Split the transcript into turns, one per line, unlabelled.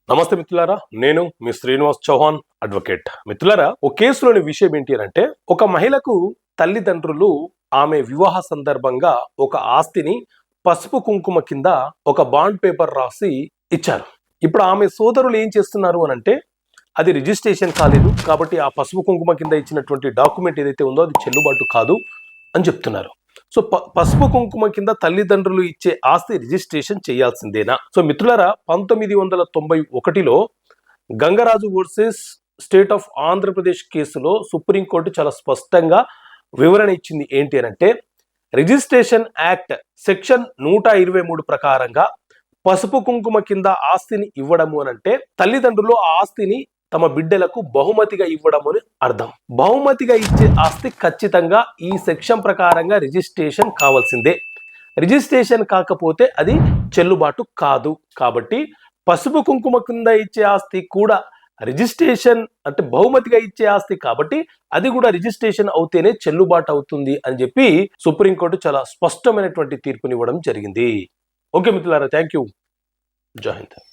నమస్తే మిత్రులారా, నేను మీ శ్రీనివాస్ చౌహాన్ అడ్వకేట్. మిత్రులారా, ఓ కేసులోని విషయం ఏంటి అంటే, ఒక మహిళకు తల్లిదండ్రులు ఆమె వివాహ సందర్భంగా ఒక ఆస్తిని పసుపు కుంకుమ కింద ఒక బాండ్ పేపర్ రాసి ఇచ్చారు. ఇప్పుడు ఆమె సోదరులు ఏం చేస్తున్నారు అని అంటే, అది రిజిస్ట్రేషన్ కాలేదు కాబట్టి ఆ పసుపు కుంకుమ కింద ఇచ్చినటువంటి డాక్యుమెంట్ ఏదైతే ఉందో అది చెల్లుబాటు కాదు అని చెప్తున్నారు. సో పసుపు కుంకుమ కింద తల్లిదండ్రులు ఇచ్చే ఆస్తి రిజిస్ట్రేషన్ చేయాల్సిందేనా? సో మిత్రులారా, 1991లో Gangaraju versus state of Andhra Pradesh కేసులో సుప్రీంకోర్టు చాలా స్పష్టంగా వివరణ ఇచ్చింది. ఏంటి అంటే, రిజిస్ట్రేషన్ యాక్ట్ సెక్షన్ 123 ప్రకారంగా పసుపు కుంకుమ కింద ఆస్తిని ఇవ్వడము అనంటే తల్లిదండ్రులు ఆ ఆస్తిని తమ బిడ్డలకు బహుమతిగా ఇవ్వడం అని అర్థం. బహుమతిగా ఇచ్చే ఆస్తి ఖచ్చితంగా ఈ సెక్షన్ ప్రకారంగా రిజిస్ట్రేషన్ కావాల్సిందే. రిజిస్ట్రేషన్ కాకపోతే అది చెల్లుబాటు కాదు. కాబట్టి పసుపు కుంకుమ కింద ఇచ్చే ఆస్తి కూడా రిజిస్ట్రేషన్ అంటే బహుమతిగా ఇచ్చే ఆస్తి కాబట్టి అది కూడా రిజిస్ట్రేషన్ అవుతేనే చెల్లుబాటు అవుతుంది అని చెప్పి సుప్రీంకోర్టు చాలా స్పష్టమైనటువంటి తీర్పునివ్వడం జరిగింది. ఓకే మిత్రులారా, థ్యాంక్ యూ. జై హింద్.